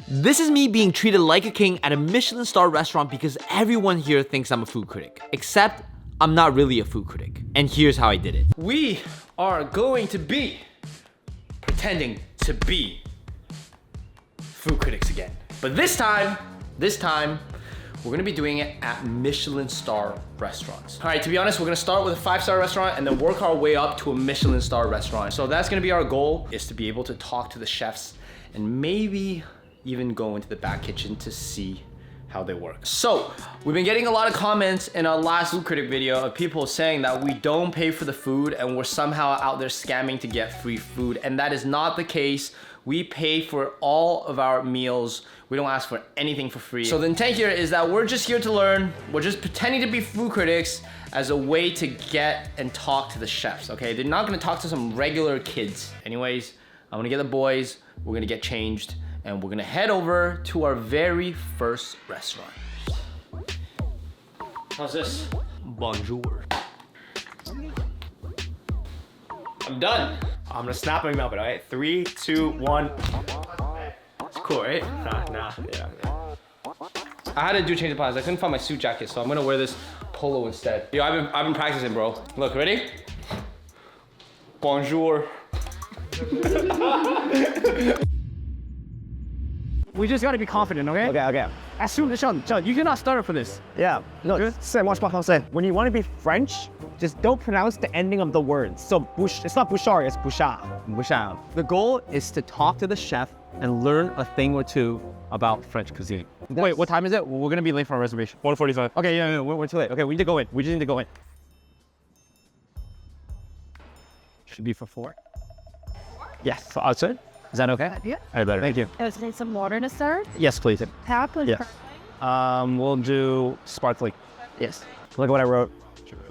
This is me being treated like a king at a Michelin star restaurant because everyone here thinks I'm a food critic. Except, I'm not really a food critic. And here's how I did it. We are going to be pretending to be food critics again. But this time, we're gonna be doing it at Michelin Star Restaurants. All right, to be honest, we're gonna start with a 5-star restaurant and then work our way up to a Michelin Star restaurant. So that's gonna be our goal, is to be able to talk to the chefs and maybe even go into the back kitchen to see how they work. So, we've been getting a lot of comments in our last food critic video of people saying that we don't pay for the food and we're somehow out there scamming to get free food, and that is not the case. We pay for all of our meals. We don't ask for anything for free. So the intent here is that we're just here to learn. We're just pretending to be food critics as a way to get and talk to the chefs, okay? They're not gonna talk to some regular kids. Anyways, I'm gonna get the boys, we're gonna get changed, and we're gonna head over to our very first restaurant. How's this? Bonjour. I'm done. I'm gonna snap my mouth, all right? 3, 2, 1. It's cool, right? Nah, yeah. I had to do change of plans. I couldn't find my suit jacket, so I'm gonna wear this polo instead. Yo, I've been practicing, bro. Look, ready? Bonjour. We just gotta be confident, okay? Okay. Assume the Sean, you cannot stutter for this. Yeah. No, say, watch my say. When you want to be French, just don't pronounce the ending of the words. So, it's not bouchard, it's bouchard. Bouchard. The goal is to talk to the chef and learn a thing or two about French cuisine. Wait, what time is it? We're gonna be late for our reservation. 1:45. Okay, yeah, we're too late. Okay, we need to go in. We just need to go in. Should be for 4. Yes, for outside. Is that okay? Yeah. I better. Thank you. Just need some water to start. Yes, please. Tap and Yeah. We'll do sparkling. Yes. Look at what I wrote.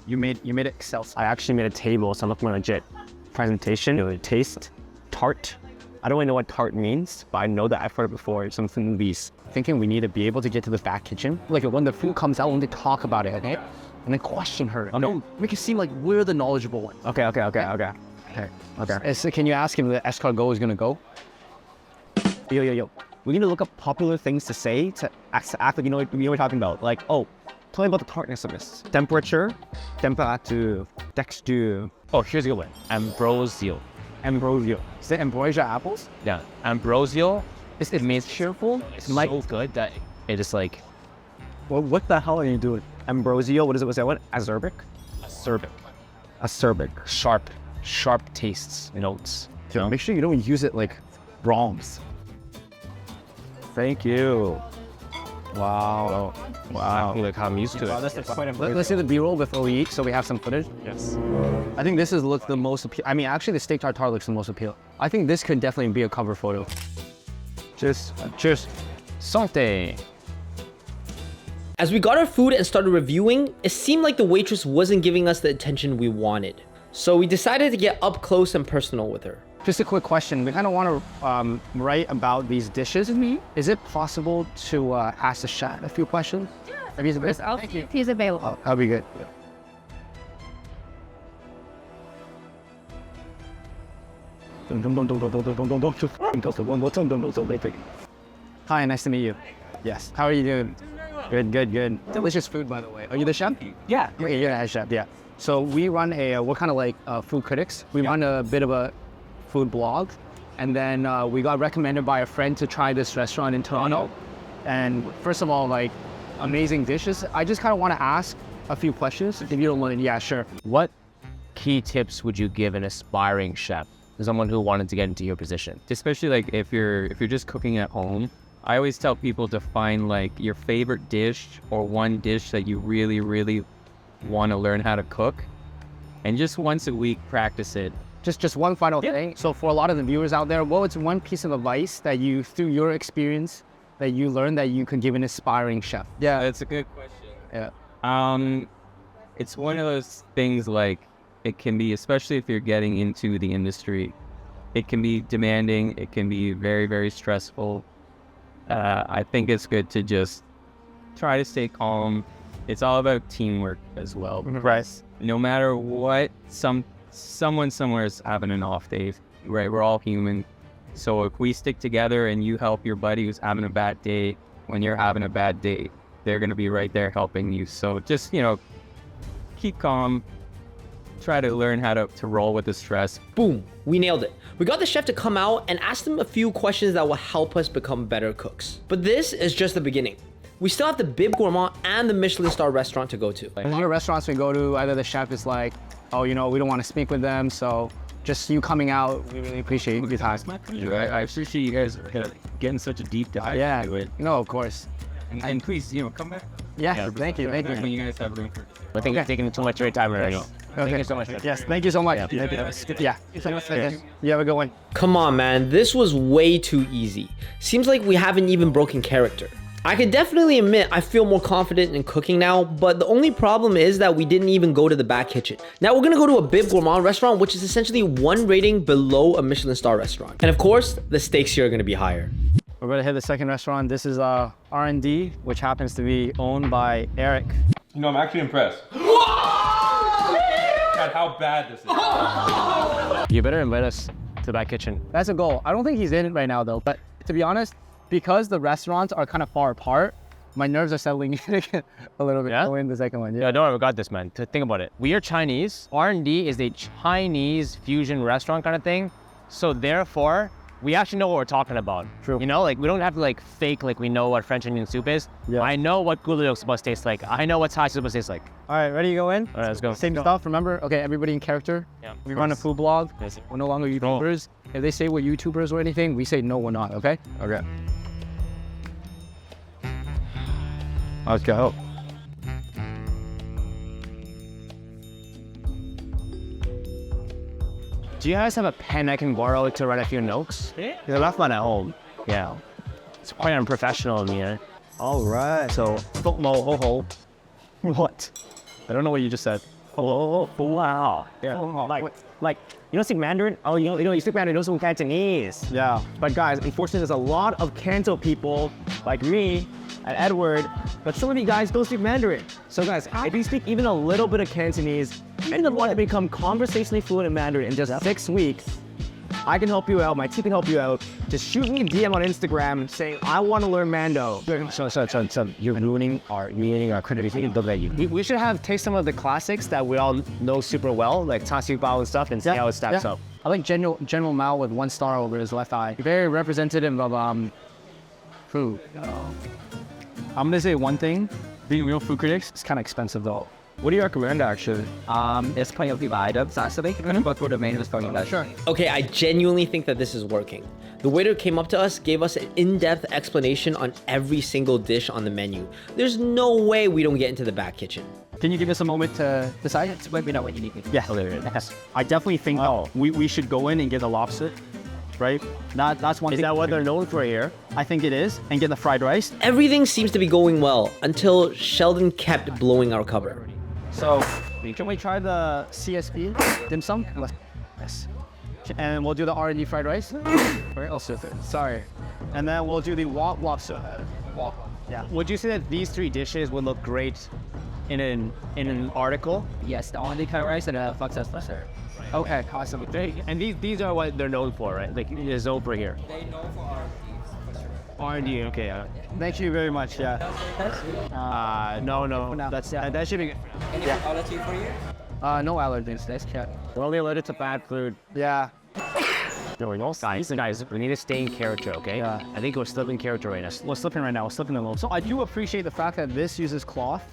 You made it Excel. I actually made a table, so I'm looking legit. Presentation, taste, tart. I don't really know what tart means, but I know that I've heard it before. It's something in these. Thinking we need to be able to get to the back kitchen. Like when the food comes out, when they talk about it, okay? And then question her. Oh, no, make it seem like we're the knowledgeable ones. Okay. So can you ask him if the escargot is gonna go? Yo. We need to look up popular things to say to act like you know what we're talking about. Like, oh, tell me about the tartness of this. Temperature, temperature, texture. Oh, here's a good one. Ambrosial. Is it ambrosia apples? Yeah, ambrosial. It means cheerful. It's like, so good that it is like. Well, what the hell are you doing? Ambrosial. What is it? What's that one? Acerbic. Sharp tastes, notes. Yeah. Make sure you don't use it like wrongs. Thank you. Wow. Look how I'm used to it. Let's do the B-roll before we eat, so we have some footage. Yes. I think this looks the most appealing. I mean, actually, the steak tartare looks the most appealing. I think this could definitely be a cover photo. Cheers. Santé. As we got our food and started reviewing, it seemed like the waitress wasn't giving us the attention we wanted. So we decided to get up close and personal with her. Just a quick question. We kind of want to write about these dishes. Is it possible to ask the chef a few questions? Yeah. I'll see if he's available. Oh, that'll be good. Hi, nice to meet you. Yes. How are you doing? Good. Delicious food, by the way. Are you the chef? Yeah. You're the chef, yeah. So we run we're kind of like food critics. We run a bit of a food blog. And then we got recommended by a friend to try this restaurant in Toronto. And first of all, like, amazing dishes. I just kind of want to ask a few questions. If you don't mind, yeah, sure. What key tips would you give an aspiring chef, someone who wanted to get into your position? Especially like if you're just cooking at home, I always tell people to find like your favorite dish or one dish that you really, really want to learn how to cook, and just once a week practice it. Just one final thing. So for a lot of the viewers out there, what was one piece of advice that you, through your experience, that you learned that you could give an aspiring chef? Yeah, it's a good question. Yeah. It's one of those things, like, it can be, especially if you're getting into the industry, it can be demanding, it can be very, very stressful. I think it's good to just try to stay calm. It's all about teamwork as well. Right. No matter what, someone somewhere is having an off day, right? We're all human. So if we stick together and you help your buddy who's having a bad day, when you're having a bad day, they're going to be right there helping you. So just, keep calm. Try to learn how to roll with the stress. Boom, we nailed it. We got the chef to come out and ask them a few questions that will help us become better cooks. But this is just the beginning. We still have the Bib Gourmand and the Michelin Star restaurant to go to. A lot of restaurants we go to, either the chef is like, oh, we don't want to speak with them, so just you coming out, we really appreciate your time. I appreciate you guys getting such a deep dive. Yeah, into it. no, of course. And please, come back. Yeah, thank you. When you guys have room for. I think you're taking too much of your time already. Thank you so much. Yes, thank you so much. Yeah. You have a good one. Come on, man, this was way too easy. Seems like we haven't even broken character. I could definitely admit I feel more confident in cooking now, but the only problem is that we didn't even go to the back kitchen. Now we're gonna go to a Bib Gourmand restaurant, which is essentially one rating below a Michelin star restaurant. And of course, the stakes here are gonna be higher. We're gonna hit the second restaurant. This is R&D, which happens to be owned by Eric. I'm actually impressed. God, how bad this is. You better invite us to the back kitchen. That's a goal. I don't think he's in it right now though, but to be honest, because the restaurants are kind of far apart, my nerves are settling in a little bit. Yeah? Go in the second one. Yeah, don't worry, we got this, man. Think about it. We are Chinese. R&D is a Chinese fusion restaurant kind of thing. So therefore, we actually know what we're talking about. True. We don't have to fake we know what French onion soup is. Yeah. I know what goulash is supposed to taste like. I know what Thai soup is supposed to taste like. All right, ready to go in? All right, let's go. Same stuff, remember? Okay, everybody in character. Yeah, We run a food blog. Yes. We're no longer YouTubers. If they say we're YouTubers or anything, we say no, we're not, okay? Okay. Let's go. Do you guys have a pen I can borrow to write a few notes? Yeah. I left mine at home. Yeah. It's quite unprofessional of me, eh? All right. So, what? I don't know what you just said. Oh, wow. Yeah. Like, you don't speak Mandarin? Oh, you speak Mandarin, you don't speak Cantonese. Yeah. But guys, unfortunately, there's a lot of Canto people like me and Edward, but some of you guys don't speak Mandarin. So guys, if you speak even a little bit of Cantonese and you want to become conversationally fluent in Mandarin in just 6 weeks, I can help you out, my team can help you out. Just shoot me a DM on Instagram saying, I want to learn Mando. So you're ruining our credibility. Look at you. We should have taste some of the classics that we all know super well, like Char Siu Bao and stuff, and see how it stacks up. I like General Mao with 1 star over his left eye. Very representative of food. I'm gonna say one thing, being real food critics, it's kind of expensive though. What do you recommend actually? It's plenty of items actually, but for the main is probably that. Sure. Okay, I genuinely think that this is working. The waiter came up to us, gave us an in-depth explanation on every single dish on the menu. There's no way we don't get into the back kitchen. Can you give us a moment to decide? Let me know what you need. Yes. I definitely think we should go in and get the lobster, right? That's one. Is that what they're known for here? I think it is, and get the fried rice. Everything seems to be going well until Sheldon kept blowing our cover. So, can we try the CSP Dim Sum? Yes. And we'll do the R&D fried rice. Where else is it? Sorry. And then we'll do the wok lobster. Yeah. Would you say that these 3 dishes would look great in an article? Yes, the only cut rice and a fox sauce lobster. Okay, awesome. And these are what they're known for, right? Like it's known for here. They know for R&D, okay. Thank you very much. Yeah. No. That should be good. any allergy for you? No allergies. That's cat. We're only allergic to bad food. Yeah. No, guys, we need to stay in character, okay? Yeah. I think we're still in character right now. We're slipping right now. We're slipping a little. So I do appreciate the fact that this uses cloth,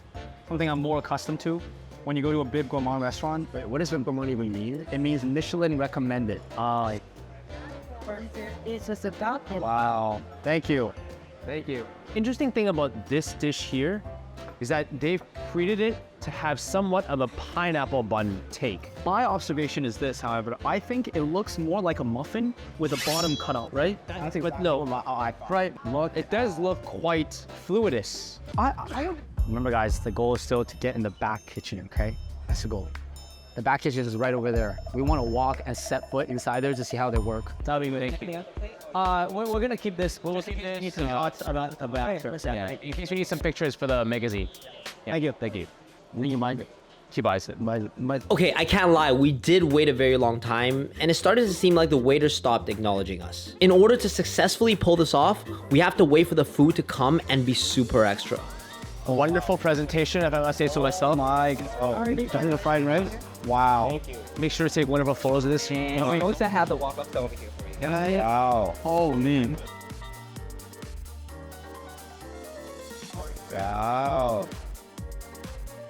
something I'm more accustomed to. When you go to a Bib Gourmand restaurant, Wait, what does Bib Gourmand even mean? it means Michelin recommended. It's just a doctor. Wow. Thank you. Thank you. Interesting thing about this dish here is that they've created it to have somewhat of a pineapple bun take. My observation is this, however, I think it looks more like a muffin with a bottom cutout, right? But no, Right. Look, it does look quite fluidous. I don't. Remember, guys, the goal is still to get in the back kitchen. Okay, that's the goal. The back kitchen is right over there. We want to walk and set foot inside there to see how they work. That'll be good. We're gonna keep this. We'll keep this. About the back. Yeah. In case we need some pictures for the magazine. Yeah. Thank you. Thank you. Do you mind He buys it. Okay, I can't lie, we did wait a very long time, and it started to seem like the waiter stopped acknowledging us. In order to successfully pull this off, we have to wait for the food to come and be super extra. A wonderful presentation, if I must say so myself. The fried rice. Wow. Thank you. Make sure to take wonderful photos of this. We're going to have the walk-up over here. Wow. Oh, man. Wow.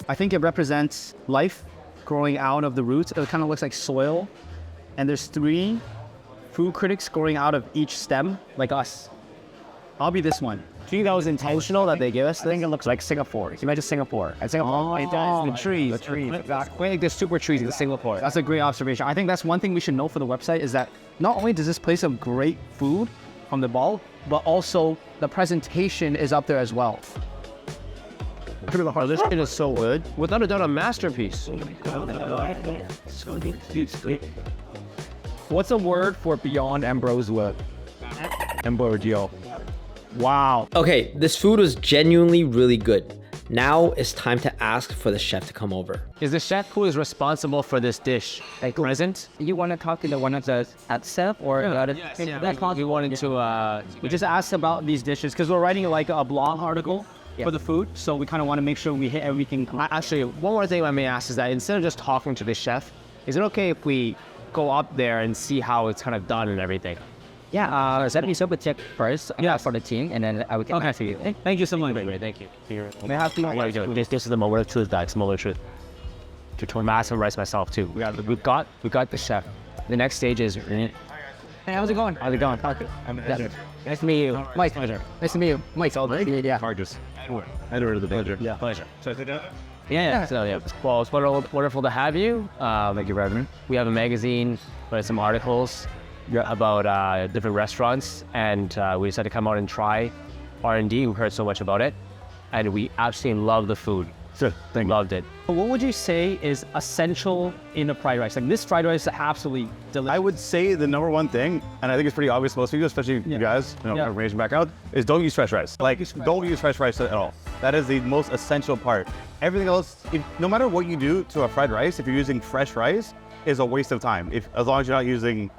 I think it represents life growing out of the roots. It kind of looks like soil. And there's 3 food critics growing out of each stem, like us. I'll be this one. Do you think that was intentional that they give us? I think it looks like Singapore. Can you imagine Singapore? And Singapore, the trees. The trees. Exactly. Like there's super trees in Singapore. That's a great observation. I think that's one thing we should know for the website is that not only does this place have great food from the ball, but also the presentation is up there as well. This shit is so good. Without a doubt, a masterpiece. What's a word for beyond Ambrose word? Ambrosio. Wow. Okay, this food was genuinely really good. Now it's time to ask for the chef to come over. Is the chef who is responsible for this dish present? You want to talk to the one of the head chef or the other? We wanted to, we just asked about these dishes because we're writing like a blog article for the food. So we kind of want to make sure we hit everything. Actually, one more thing I may ask is that instead of just talking to the chef, is it okay if we go up there and see how it's kind of done and everything? Yeah, let me double check first for the team, and then I will get back to you. Thank you so much. Great, thank you. May I have to This is the moment of truth, guys. Moment of truth. To turn massive rice myself too. We got the chef. The next stage is. Hey, how's it going? How's it going? Nice to meet you. Mike. Pleasure. Nice to meet you. Mike. Yeah. Edward the pleasure. Yeah. Pleasure. Yeah. So yeah. Well, it's wonderful to have you. Thank you, Reverend. We have a magazine, but some articles about different restaurants, and we decided to come out and try R&D. We heard so much about it, and we absolutely love the food. Sure, thank you. Loved it. What would you say is essential in a fried rice? Like this fried rice is absolutely delicious. I would say the number one thing, and I think it's pretty obvious to most people, especially you guys, from Asian background, is don't use fresh rice. Like, don't use fresh rice at all. That is the most essential part. Everything else, no matter what you do to a fried rice, if you're using fresh rice, is a waste of time. As long as you're not using,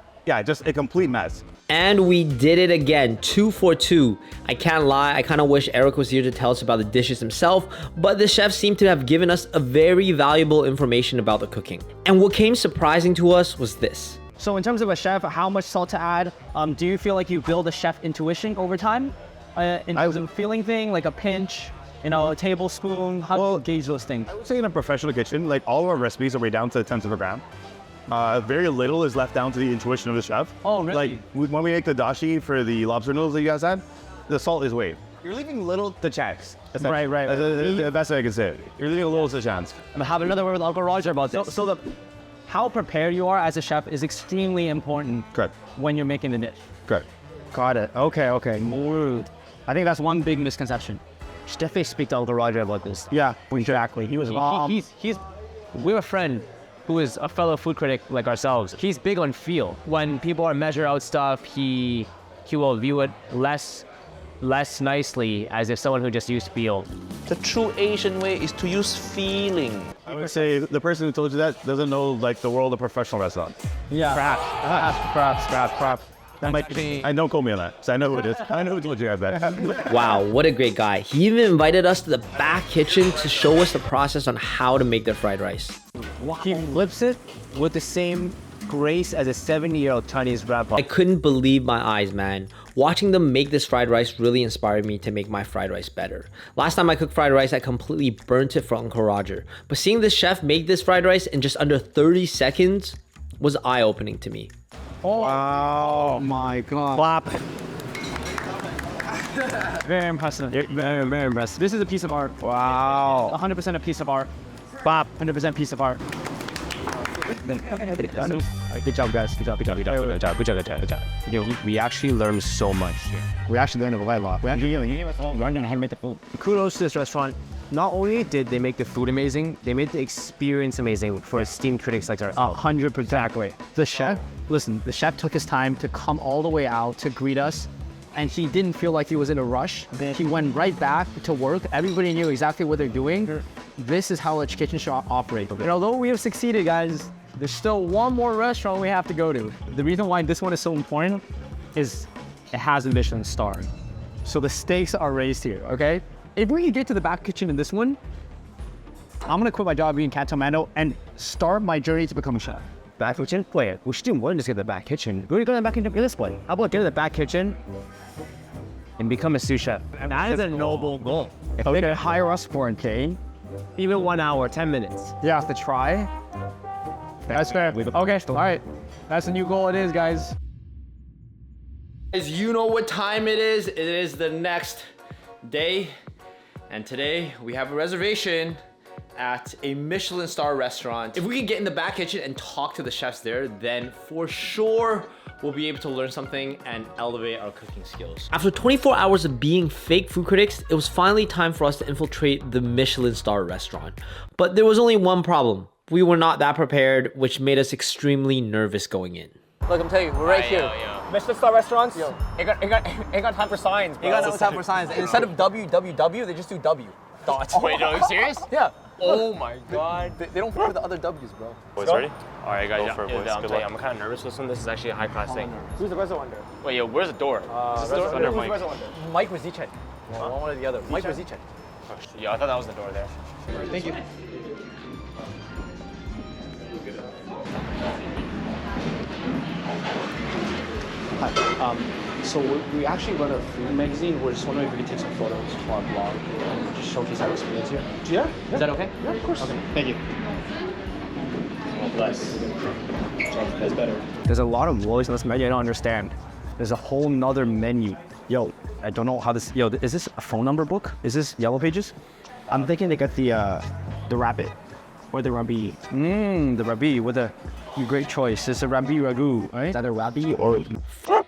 just a complete mess. And we did it again, 2 for 2. I can't lie, I kind of wish Eric was here to tell us about the dishes himself, but the chef seemed to have given us a very valuable information about the cooking. And what came surprising to us was this. So in terms of a chef, how much salt to add? Do you feel like you build a chef intuition over time? In terms of a feeling thing, like a pinch, a tablespoon? How do you gauge those things? I would say in a professional kitchen, like all of our recipes are way down to the tenths of a gram. Very little is left down to the intuition of the chef. Oh, really? Like when we make the dashi for the lobster noodles that you guys had, the salt is weighed. You're leaving little to chance. Right. That's the best way I can say it. You're leaving a little to chance. I'm gonna have another word with Uncle Roger about this. So how prepared you are as a chef is extremely important. Correct. When you're making the dish. Correct. Got it. Okay. I think that's one big misconception. Should definitely speak to Uncle Roger about this. Yeah. Exactly. He was We have a friend who is a fellow food critic like ourselves. He's big on feel. When people are measure out stuff, he will view it less nicely as if someone who just used feel. The true Asian way is to use feeling. I would say the person who told you that doesn't know like the world of professional restaurants. Yeah. Perhaps. That might be. I don't quote me on that. So I know who it is. I know who told you guys that. Wow, what a great guy. He even invited us to the back kitchen to show us the process on how to make their fried rice. He flips it with the same grace as a 70-year-old Chinese grandpa. I couldn't believe my eyes, man. Watching them make this fried rice really inspired me to make my fried rice better. Last time I cooked fried rice, I completely burnt it for Uncle Roger. But seeing this chef make this fried rice in just under 30 seconds was eye-opening to me. Oh my God. Clap. Very impressive. Very impressive. This is a piece of art. Wow. 100% a piece of art. Clap. 100% piece of art. Good job, guys. Good job. We actually learned so much here. We actually learned a lot. We actually learned how to make the food. Kudos to this restaurant. Not only did they make the food amazing, they made the experience amazing for esteemed critics like ourselves. 100%. Exactly. The chef took his time to come all the way out to greet us, and he didn't feel like he was in a rush. He went right back to work. Everybody knew exactly what they're doing. this is how a kitchen should operate. And although we have succeeded, guys, there's still one more restaurant we have to go to. The reason why this one is so important is it has a Michelin star. So the stakes are raised here, okay? If we can get to the back kitchen in this one, I'm gonna quit my job being Cantonese and start my journey to become a chef. Back kitchen? Wait, we should want to get the back kitchen. We're going to back into this way. How about get to the back kitchen and become a sous chef? That is a noble goal. If they hire us for a day, Even 1 hour, 10 minutes. you have to try. That's fair. Okay, all right. That's the new goal it is, guys. Guys, you know what time it is. It is the next day. And today we have a reservation at a Michelin Star restaurant. If we can get in the back kitchen and talk to the chefs there, then for sure we'll be able to learn something and elevate our cooking skills. After 24 hours of being fake food critics, it was finally time for us to infiltrate the Michelin Star restaurant. But there was only one problem. We were not that prepared, which made us extremely nervous going in. Look, I'm telling you, we're right here. Michelin Star Restaurants, ain't got time for signs, bro. Ain't got no time for signs. And instead of www, they just do W. Dots. Wait, no, are you serious? Yeah. Oh my god. They don't fit with the other W's, bro. Boys ready? All right, guys. Go for it, boys. I'm Good telling you, luck. I'm kind of nervous with this one. This is actually a high-class thing. Who's the restaurant under? Wait, yo, where's the door? under Mike. Mike Rizicek. One or the other. Mike Rizicek. Yeah, I thought that was the door there. Thank you. Hi. So we actually run a food magazine. We're just wondering if we could take some photos for our blog and just showcase our experience here. Yeah. Is that okay? Yeah, of course. Okay. Thank you. Bless. That's better. There's a lot of voice on this menu I don't understand. There's a whole nother menu. Yo, I don't know how this. Yo, is this a phone number book? Is this Yellow Pages? I'm thinking they got the rabbit or the rabi. The rabi with a great choice. It's a rabi ragu, right? Is that a rabi or?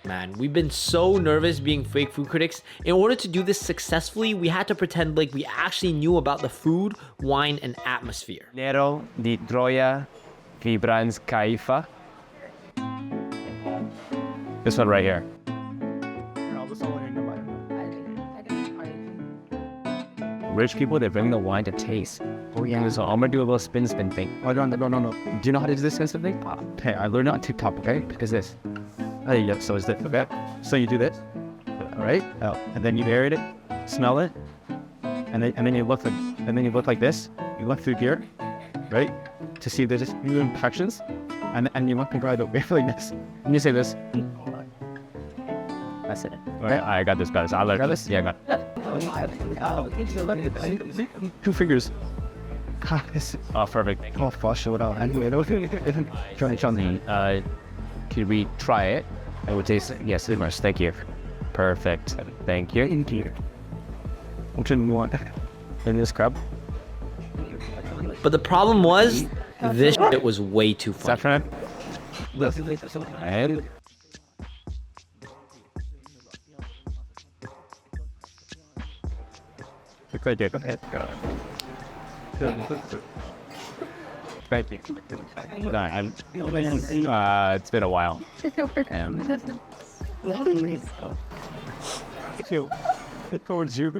Man, we've been so nervous being fake food critics. In order to do this successfully, we had to pretend like we actually knew about the food, wine, and atmosphere. Nero di Troia vibrans caifa. This one right here. Rich people, they bring the wine to taste. Oh yeah. So I'm gonna do a little spin thing. Oh, no. Do you know how to do this spin thing? Okay, I learned it on TikTok, okay? Because this. Oh, yeah, so is this, okay? So you do this, all right? Oh, and then you aerate it, smell it, and then you look like this. You look through here, right? To see if there's new imperfections, and you look right over like this. And you say this. That's it. Okay, I got this, guys. I learned this? Yeah, I got it. 2 fingers. Oh, perfect. Thank you. Oh, for sure. Could we try it? I would taste it. Yes, immerse. Thank you. Perfect. Thank you. Which one you want? In this crab. But the problem was, this shit was way too fun. Saffron. And thank you. Thank you. No, it's been a while. Towards you,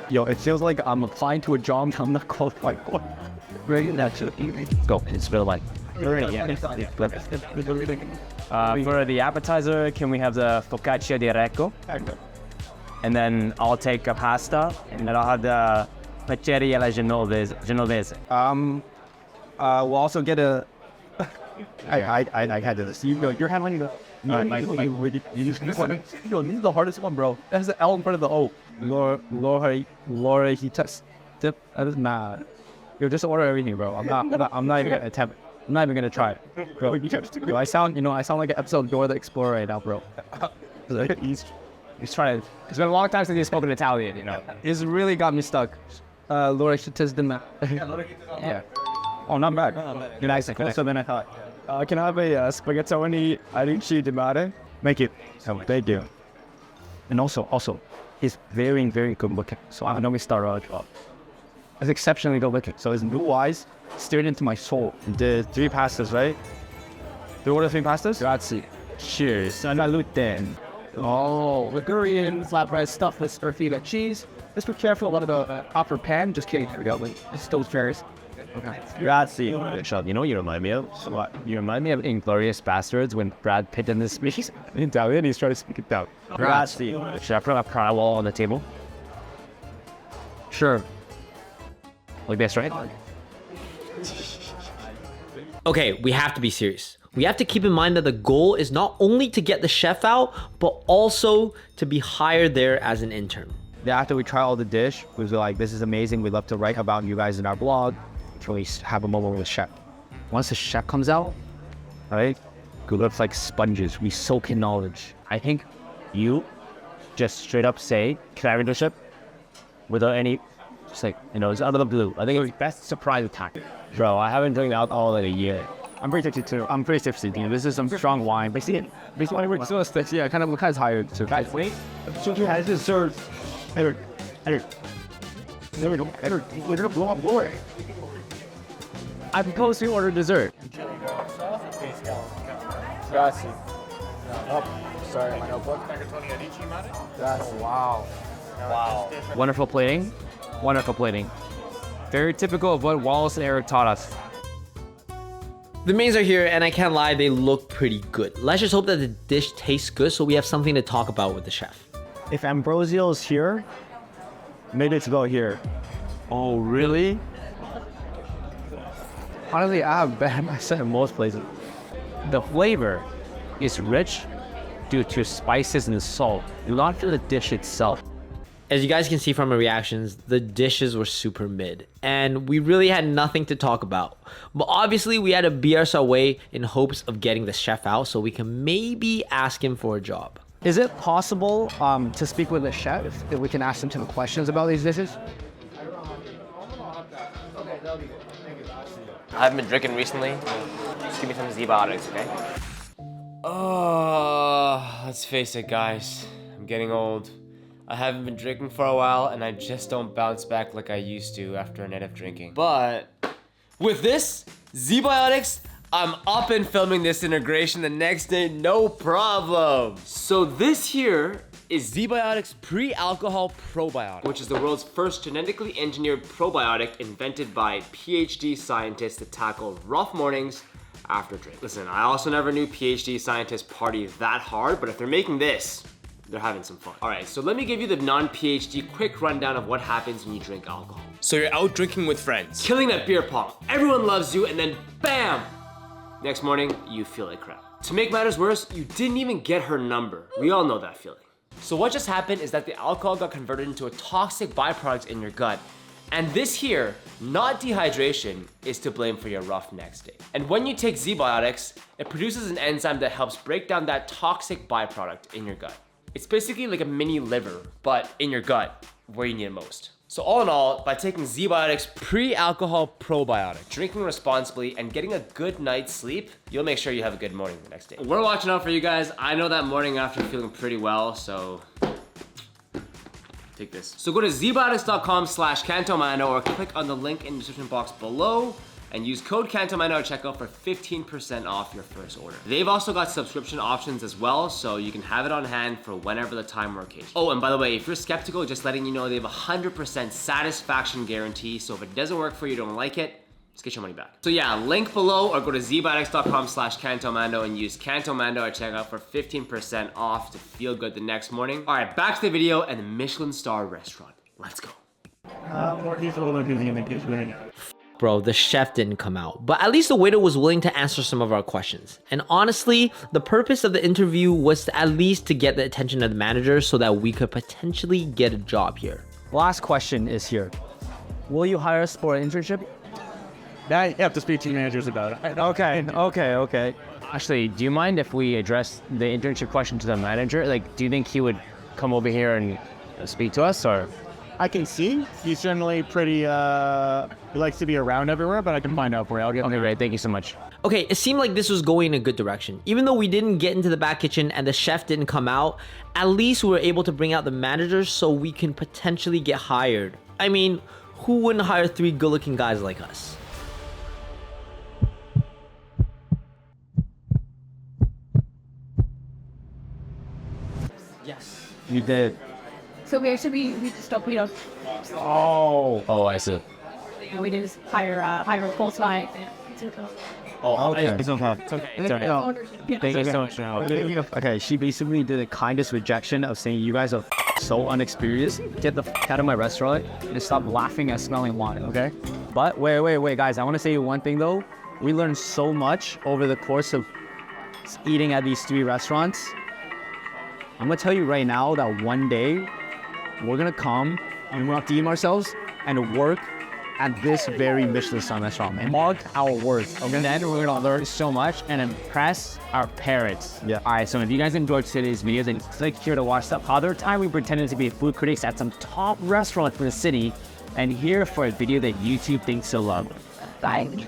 Yo, it feels like I'm applying to a job I'm not qualified for. go. It's been a while. For the appetizer, can we have the focaccia di Recco? And then I'll take a pasta, and then I'll have the paccheri alla Genovese. We'll also get a. I had this. You go. Your handling. Yo, this is the hardest one, bro. That has the L in front of the O. Laura, he touched. That is mad. Yo, just order everything, bro. I'm not even gonna attempt. I'm not even gonna try it, bro. Yo, I sound like an episode of Dora the Explorer right now, bro. He's trying to. It's been a long time since he's spoken Italian, you know. It's really got me stuck. Laura, she touched the map. Yeah. Oh, not bad. Good nice. Closer than I thought. Can I have a spaghettoni alici di mare? Make it. Oh, thank you. And also, he's very, very good looking. So I know we start out. It's exceptionally good looking. So his blue eyes stared into my soul. The 3 pastas, right? Do you order 3 pastas? Grazie. Cheers. Salute. Oh, Ligurian flatbread stuffed with tortilla cheese. Just be careful about the upper pan. Just kidding. Here we go. It's those chairs. Okay. Grazie. Sean, you know what you remind me of? What? You remind me of Inglourious Bastards when Brad Pitt in this speech. In Italian, he's trying to speak it down. Grazie. Should I put a parallel on the table? Sure. Like this, right? Okay, we have to be serious. We have to keep in mind that the goal is not only to get the chef out, but also to be hired there as an intern. After we try all the dish, we was like, this is amazing. We'd love to write about you guys in our blog. So we have a moment with the chef. Once the chef comes out, right, we look like sponges. We soak in knowledge. I think you just straight up say, can I have internship? Without any, just like, you know, it's out of the blue. I think it was best surprise attack. Bro, I haven't drank alcohol in a year. I'm pretty tipsy too. I'm pretty tipsy. This is some strong wine. Basically, we're so tipsy. Yeah, kind of tired. So guys, wait. So you has dessert. We're gonna blow up board. I propose we order dessert. Grazie. Oh, sorry, my notebook. Grazie. Wow. Wonderful plating. Wonderful plating. Very typical of what Wallace and Eric taught us. The mains are here, and I can't lie, they look pretty good. Let's just hope that the dish tastes good so we have something to talk about with the chef. If Ambrosio is here, maybe it's go here. Oh, really? Honestly, I have bad myself in most places. The flavor is rich due to spices and salt, not to the dish itself. As you guys can see from our reactions, the dishes were super mid, and we really had nothing to talk about. But obviously, we had to BS our way in hopes of getting the chef out so we can maybe ask him for a job. Is it possible to speak with the chef if we can ask him some questions about these dishes? I haven't been drinking recently. Just give me some Zebotics, okay? Oh, let's face it, guys. I'm getting old. I haven't been drinking for a while, and I just don't bounce back like I used to after a night of drinking. But with this, Zebotics, I'm up and filming this integration the next day, no problem. So this here is Zebotics Pre-Alcohol Probiotic, which is the world's first genetically engineered probiotic invented by PhD scientists to tackle rough mornings after drink. Listen, I also never knew PhD scientists party that hard, but if they're making this, they're having some fun. All right, so let me give you the non-PhD quick rundown of what happens when you drink alcohol. So you're out drinking with friends, killing that beer pong, everyone loves you, and then bam! Next morning, you feel like crap. To make matters worse, you didn't even get her number. We all know that feeling. So what just happened is that the alcohol got converted into a toxic byproduct in your gut. And this here, not dehydration, is to blame for your rough next day. And when you take Zebotics, it produces an enzyme that helps break down that toxic byproduct in your gut. It's basically like a mini liver, but in your gut, where you need it most. So all in all, by taking Zebotics Pre-Alcohol Probiotic, drinking responsibly, and getting a good night's sleep, you'll make sure you have a good morning the next day. We're watching out for you guys. I know that morning after feeling pretty well, so take this. So go to zebotics.com/Cantomando or click on the link in the description box below and use code Cantomando at checkout for 15% off your first order. They've also got subscription options as well, so you can have it on hand for whenever the time or occasion. Oh, and by the way, if you're skeptical, just letting you know they have a 100% satisfaction guarantee, so if it doesn't work for you, don't like it, just get your money back. So yeah, link below or go to zebotics.com/Cantomando and use Cantomando at checkout for 15% off to feel good the next morning. All right, back to the video and the Michelin Star Restaurant. Let's go. Bro, the chef didn't come out, but at least the waiter was willing to answer some of our questions. And honestly, the purpose of the interview was to at least to get the attention of the manager so that we could potentially get a job here. Last question is here. Will you hire us for an internship? I have to speak to managers about it. Okay. Actually, do you mind if we address the internship question to the manager? Like, do you think he would come over here and speak to us, or? I can see. He's generally pretty, he likes to be around everywhere, but I can find out for you. I'll get Okay, great. Thank you so much. Okay, it seemed like this was going in a good direction. Even though we didn't get into the back kitchen and the chef didn't come out, at least we were able to bring out the managers so we can potentially get hired. I mean, who wouldn't hire 3 good-looking guys like us? Yes. You did. So we just don't, we don't, Oh, I see. we just hire full time. Oh, okay. It's okay. It's okay. It's all right. Thank you so much for helping. Okay, she basically did the kindest rejection of saying you guys are so unexperienced. Get the out of my restaurant and stop laughing at smelling wine, okay? But wait, guys. I want to say one thing though. We learned so much over the course of eating at these 3 restaurants. I'm gonna tell you right now that one day we're gonna come and we're gonna deem ourselves and work at this very Michelin Star restaurant. And mark our words. Okay? Then we're gonna learn so much and impress our parents. Yeah. All right. So if you guys enjoyed today's video, then click here to watch the other time we pretended to be food critics at some top restaurants in the city, and here for a video that YouTube thinks you'll love. Bye.